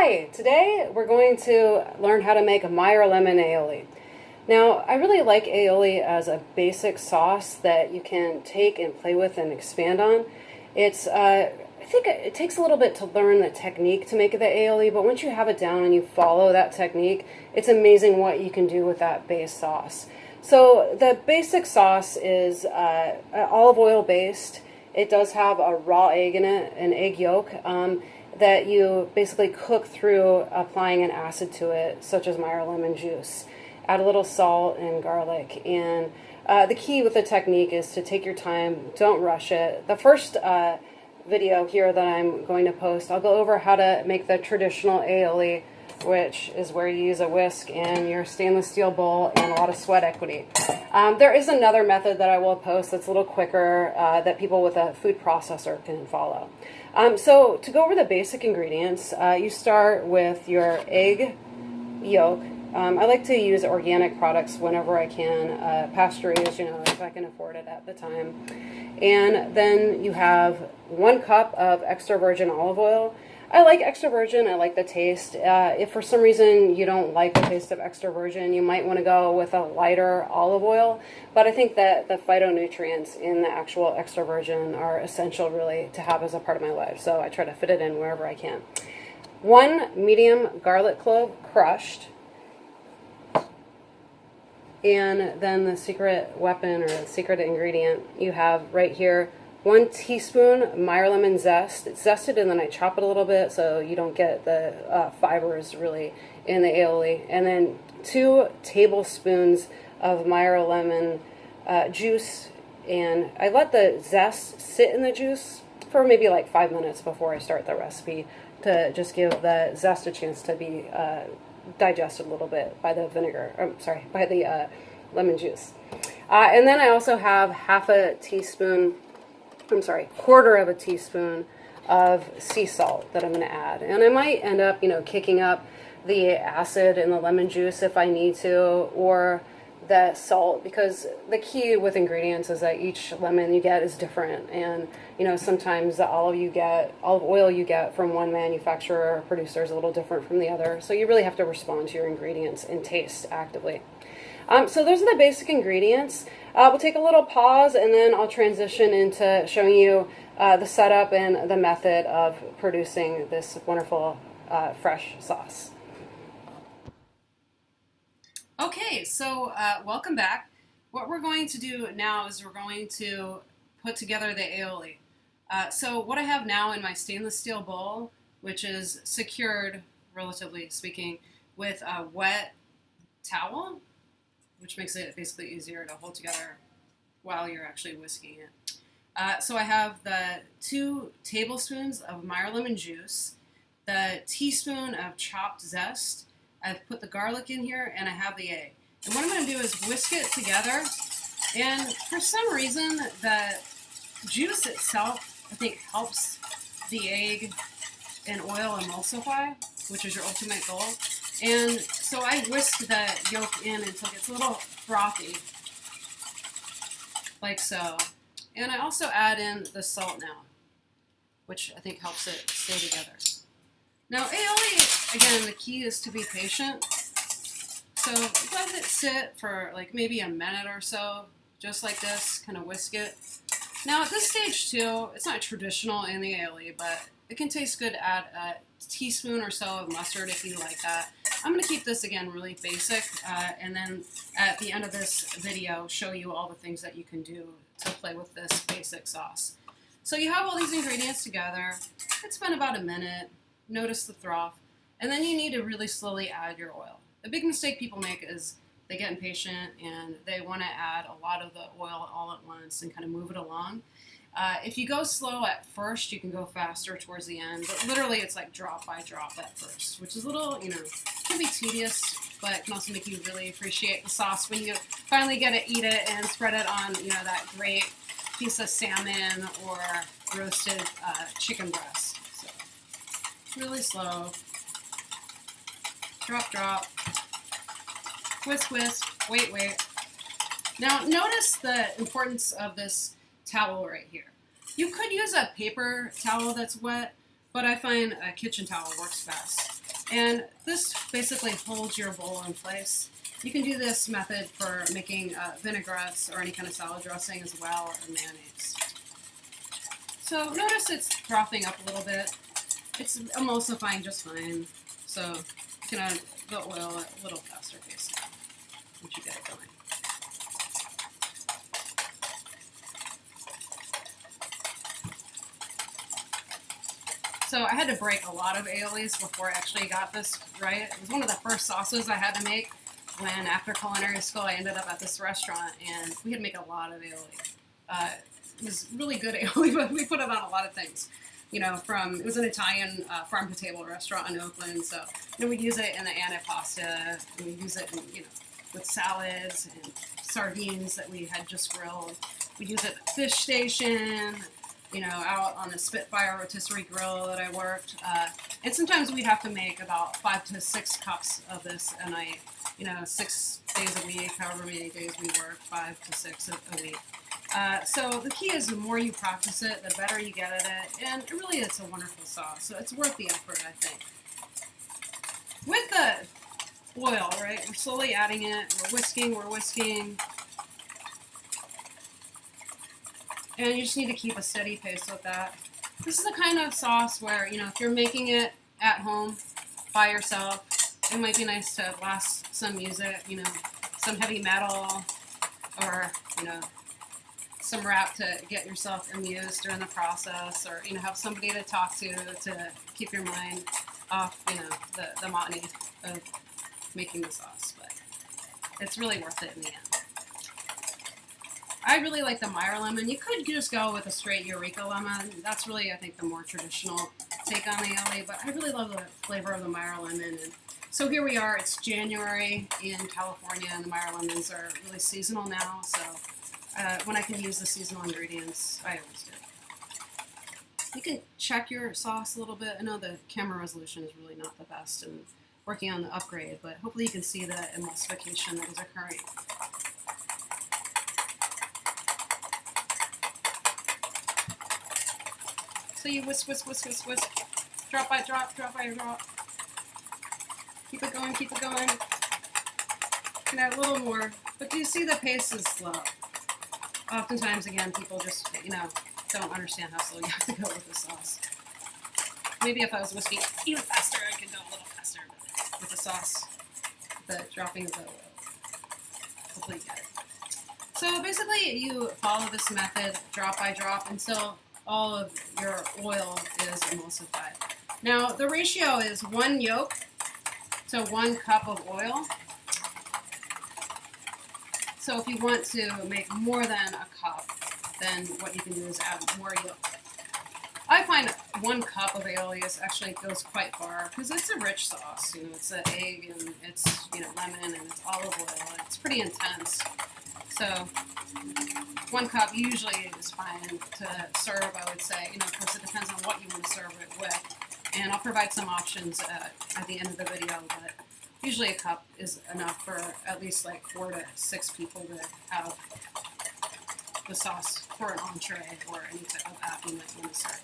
Hi, today we're going to learn how to make a Meyer lemon aioli. Now, I really like aioli as a basic sauce that you can take and play with and expand on. I think it takes a little bit to learn the technique to make the aioli, but once you have it down and you follow that technique, it's amazing what you can do with that base sauce. So the basic sauce is olive oil based. It does have a raw egg in it, an egg yolk, that you basically cook through applying an acid to it, such as Meyer lemon juice. Add a little salt and garlic. And the key with the technique is to take your time, don't rush it. The first video here that I'm going to post, I'll go over how to make the traditional aioli, which is where you use a whisk and your stainless steel bowl and a lot of sweat equity. There is another method that I will post that's a little quicker that people with a food processor can follow. So to go over the basic ingredients, you start with your egg yolk. I like to use organic products whenever I can, pasture-raised, if I can afford it at the time. And then you have 1 cup of extra virgin olive oil. I like extra virgin. I like the taste. If for some reason you don't like the taste of extra virgin, you might want to go with a lighter olive oil. But I think that the phytonutrients in the actual extra virgin are essential really to have as a part of my life. So I try to fit it in wherever I can. 1 medium garlic clove crushed. And then the secret weapon or the secret ingredient you have right here, 1 teaspoon Meyer lemon zest. It's zested and then I chop it a little bit so you don't get the fibers really in the aioli. And then 2 tablespoons of Meyer lemon juice. And I let the zest sit in the juice for maybe like 5 minutes before I start the recipe to just give the zest a chance to be digested a little bit by the by the lemon juice. And then I also have quarter of a teaspoon of sea salt that I'm going to add. And I might end up, kicking up the acid in the lemon juice if I need to, or the salt, because the key with ingredients is that each lemon you get is different. And, sometimes the olive oil you get from one manufacturer or producer is a little different from the other. So you really have to respond to your ingredients and taste actively. So those are the basic ingredients. We'll take a little pause and then I'll transition into showing you the setup and the method of producing this wonderful fresh sauce. Okay, so welcome back. What we're going to do now is we're going to put together the aioli. So what I have now in my stainless steel bowl, which is secured, relatively speaking, with a wet towel, which makes it basically easier to hold together while you're actually whisking it. So I have the 2 tablespoons of Meyer lemon juice, the teaspoon of chopped zest. I've put the garlic in here, and I have the egg. And what I'm going to do is whisk it together. And for some reason, the juice itself, I think, helps the egg and oil emulsify, which is your ultimate goal. And so I whisk the yolk in until it gets a little frothy, like so. And I also add in the salt now, which I think helps it stay together. Now, aioli, again, the key is to be patient. So let it sit for like maybe a minute or so, just like this, kind of whisk it. Now, at this stage too, it's not traditional in the aioli, but it can taste good. Add a teaspoon or so of mustard if you like that. I'm going to keep this, again, really basic, and then at the end of this video, show you all the things that you can do to play with this basic sauce. So you have all these ingredients together. It's been about a minute. Notice the froth. And then you need to really slowly add your oil. The big mistake people make is they get impatient and they want to add a lot of the oil all at once and kind of move it along. If you go slow at first, you can go faster towards the end, but literally it's like drop by drop at first, which is a little, can be tedious, but it can also make you really appreciate the sauce when you finally get to eat it and spread it on, that great piece of salmon or roasted chicken breast. So really slow. Drop, drop. Whisk, whisk. Wait, wait. Now notice the importance of this towel right here. You could use a paper towel that's wet, but I find a kitchen towel works best. And this basically holds your bowl in place. You can do this method for making vinaigrettes or any kind of salad dressing as well, or mayonnaise. So notice it's frothing up a little bit. It's emulsifying just fine. So you can add the oil at a little faster pace once you get it going. So I had to break a lot of aiolis before I actually got this right. It was one of the first sauces I had to make when, after culinary school, I ended up at this restaurant, and we had to make a lot of aioli. It was really good aioli, but we put it on a lot of things. You know, it was an Italian farm-to-table restaurant in Oakland, so we'd use it in the antipasta, and we'd use it in, with salads and sardines that we had just grilled. We'd use it at the fish station, out on the Spitfire rotisserie grill that I worked. And sometimes we'd have to make about 5 to 6 cups of this a night, 6 days a week, however many days we work, 5 to 6 a week. So the key is the more you practice it, the better you get at it, and really it's a wonderful sauce, so it's worth the effort, I think. With the oil, right, we're slowly adding it, we're whisking, and you just need to keep a steady pace with that. This is the kind of sauce where, if you're making it at home by yourself, it might be nice to blast some music, some heavy metal, or, some rap to get yourself amused during the process, or, have somebody to talk to keep your mind off, the monotony of making the sauce. But it's really worth it in the end. I really like the Meyer lemon. You could just go with a straight Eureka lemon. That's really, I think, the more traditional take on the aioli, but I really love the flavor of the Meyer lemon. And so here we are, it's January in California, and the Meyer lemons are really seasonal now, so when I can use the seasonal ingredients, I always do. You can check your sauce a little bit. I know the camera resolution is really not the best, and working on the upgrade, but hopefully you can see the emulsification that is occurring. So you whisk, drop by drop. Keep it going. You can add a little more, but you see the pace is slow. Oftentimes, again, people just, don't understand how slow you have to go with the sauce. Maybe if I was whisking even faster, I could go a little faster with the sauce, the dropping of the oil. Hopefully you get it. So basically, you follow this method drop by drop until all of your oil is emulsified. Now, the ratio is 1 yolk to 1 cup of oil. So if you want to make more than a cup, then what you can do is add more yolk. I find 1 cup of aioli actually goes quite far because it's a rich sauce. It's an egg and it's lemon and it's olive oil. It's pretty intense. So 1 cup usually is fine to serve, I would say. Of course, it depends on what you want to serve it with. And I'll provide some options at the end of the video, but usually a cup is enough for at least like 4 to 6 people to have the sauce for an entree or any type of app you might want to serve.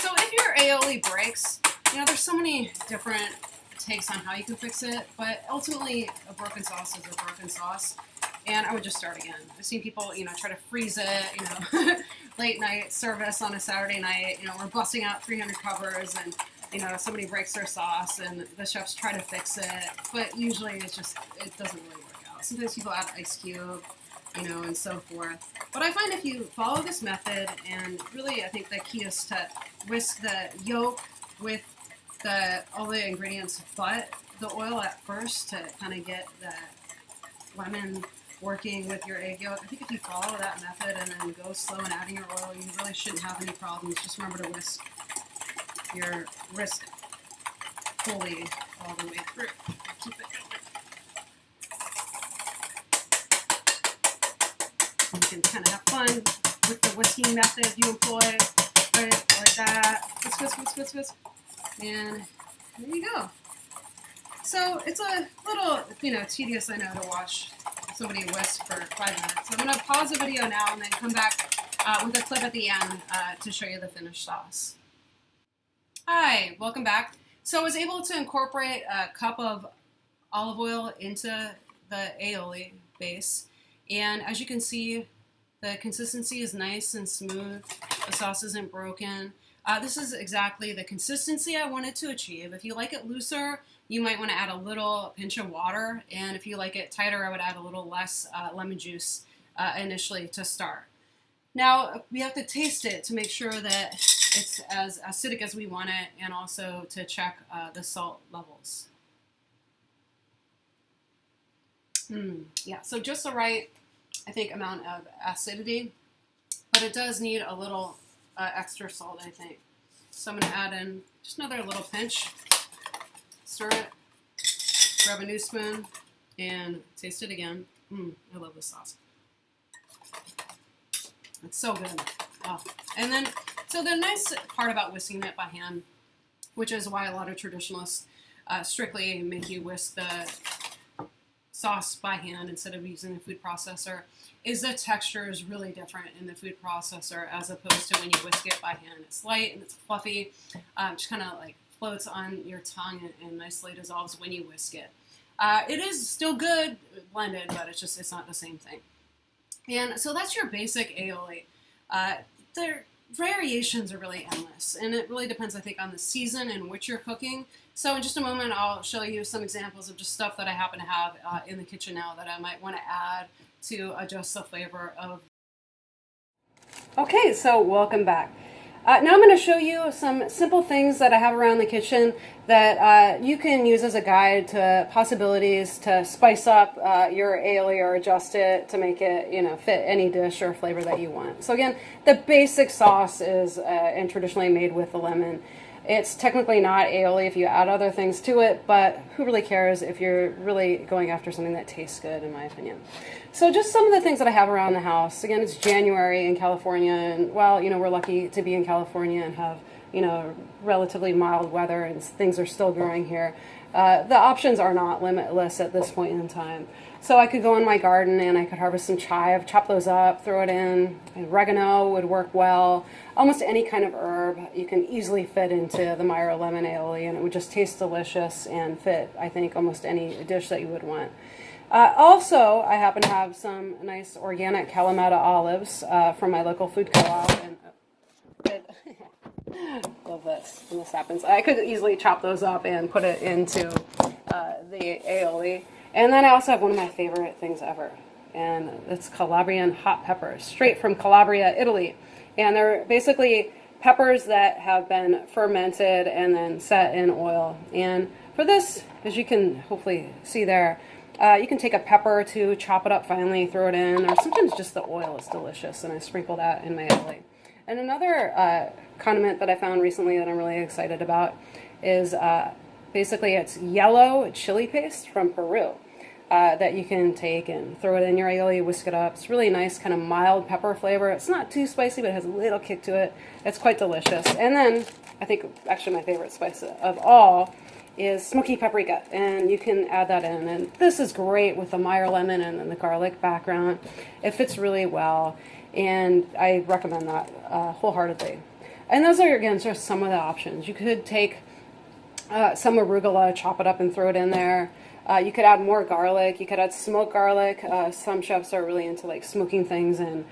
So if your aioli breaks, there's so many different takes on how you can fix it, but ultimately a broken sauce is a broken sauce, and I would just start again. I've seen people, try to freeze it, late night service on a Saturday night, we're busting out 300 covers, and somebody breaks their sauce, and the chefs try to fix it, but usually it doesn't really work out. Sometimes people add ice cube, and so forth. But I find if you follow this method, and really I think the key is to whisk the yolk with all the ingredients but the oil at first to kind of get the lemon working with your egg yolk. I think if you follow that method and then go slow in adding your oil, you really shouldn't have any problems. Just remember to whisk fully all the way through. Keep it going. You can kind of have fun with the whisking method you employ, right? Like that. Whisk. And there you go. So it's a little, tedious, I know, to watch somebody whisk for 5 minutes. So I'm going to pause the video now and then come back with a clip at the end to show you the finished sauce. Hi, welcome back. So I was able to incorporate a cup of olive oil into the aioli base, and as you can see, the consistency is nice and smooth. The sauce isn't broken. This is exactly the consistency I wanted to achieve. If you like it looser, you might want to add a little pinch of water, and if you like it tighter, I would add a little less lemon juice initially to start. Now, we have to taste it to make sure that it's as acidic as we want it, and also to check the salt levels. Yeah, so just the right, I think, amount of acidity, but it does need a little extra salt, I think. So I'm going to add in just another little pinch, stir it, grab a new spoon, and taste it again. I love this sauce. It's so good. Oh. And then, so the nice part about whisking it by hand, which is why a lot of traditionalists strictly make you whisk the sauce by hand instead of using the food processor, is the texture is really different in the food processor as opposed to when you whisk it by hand. It's light and it's fluffy, just kind of like floats on your tongue and nicely dissolves when you whisk it. It is still good blended, but it's not the same thing. And so that's your basic aioli. Their variations are really endless, and it really depends, I think, on the season in which you're cooking. So in just a moment, I'll show you some examples of just stuff that I happen to have in the kitchen now that I might want to add to adjust the flavor of. Okay, so welcome back. Now I'm going to show you some simple things that I have around the kitchen that you can use as a guide to possibilities to spice up your aioli or adjust it to make it, fit any dish or flavor that you want. So again, the basic sauce is and traditionally made with the lemon. It's technically not aioli if you add other things to it, but who really cares if you're really going after something that tastes good, in my opinion. So just some of the things that I have around the house. Again, it's January in California, and we're lucky to be in California and have, relatively mild weather, and things are still growing here. The options are not limitless at this point in time. So I could go in my garden and I could harvest some chive, chop those up, throw it in. Oregano would work well. Almost any kind of herb you can easily fit into the Meyer lemon aioli, and it would just taste delicious and fit, I think, almost any dish that you would want. Also, I happen to have some nice organic Kalamata olives from my local food co-op. And love this when this happens. I could easily chop those up and put it into the aioli. And then I also have one of my favorite things ever, and it's Calabrian hot peppers, straight from Calabria, Italy. And they're basically peppers that have been fermented and then set in oil. And for this, as you can hopefully see there, you can take a pepper or two, chop it up finely, throw it in, or sometimes just the oil is delicious, and I sprinkle that in my aioli. And another condiment that I found recently that I'm really excited about is basically it's yellow chili paste from Peru that you can take and throw it in your aioli, whisk it up. It's really nice, kind of mild pepper flavor. It's not too spicy, but it has a little kick to it. It's quite delicious. And then I think actually my favorite spice of all is smoky paprika, and you can add that in. And this is great with the Meyer lemon and then the garlic background. It fits really well, and I recommend that wholeheartedly. And those are, again, just some of the options. You could take some arugula, chop it up and throw it in there. You could add more garlic. You could add smoked garlic. Some chefs are really into like smoking things and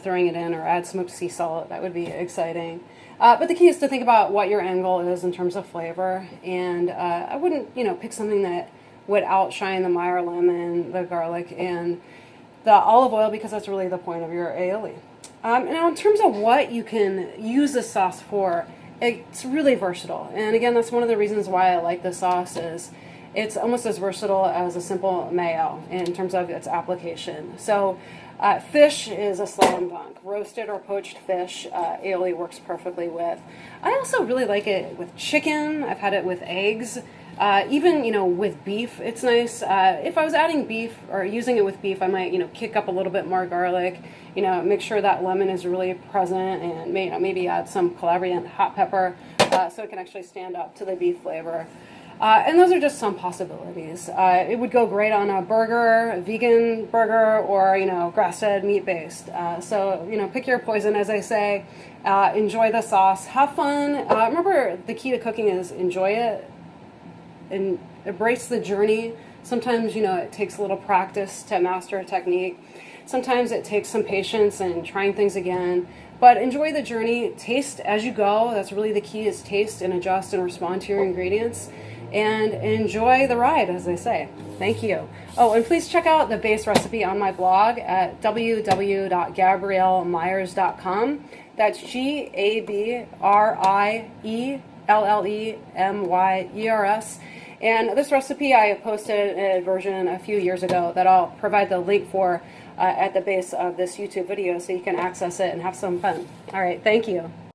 throwing it in, or add smoked sea salt. That would be exciting. But the key is to think about what your end goal is in terms of flavor. And I wouldn't pick something that would outshine the Meyer lemon, the garlic, and the olive oil, because that's really the point of your aioli. Now, in terms of what you can use this sauce for, it's really versatile. And again, that's one of the reasons why I like this sauce is it's almost as versatile as a simple mayo in terms of its application. So fish is a slam dunk. Roasted or poached fish, aioli works perfectly with. I also really like it with chicken. I've had it with eggs. Even, with beef, it's nice. If I was adding beef or using it with beef, I might, kick up a little bit more garlic, make sure that lemon is really present, and maybe add some Calabrian hot pepper so it can actually stand up to the beef flavor. And those are just some possibilities. It would go great on a burger, a vegan burger, or, you know, grass-fed meat-based. So, you know, pick your poison, as I say. Enjoy the sauce. Have fun. Remember, the key to cooking is enjoy it and embrace the journey. Sometimes, you know, it takes a little practice to master a technique. Sometimes it takes some patience and trying things again. But enjoy the journey. Taste as you go. That's really the key, is taste and adjust and respond to your ingredients. And enjoy the ride, as they say. Thank you. Oh, and please check out the base recipe on my blog at www.gabriellemeyers.com. That's GABRIELLEMYERS. And this recipe, I posted a version a few years ago that I'll provide the link for at the base of this YouTube video, so you can access it and have some fun. All right, thank you.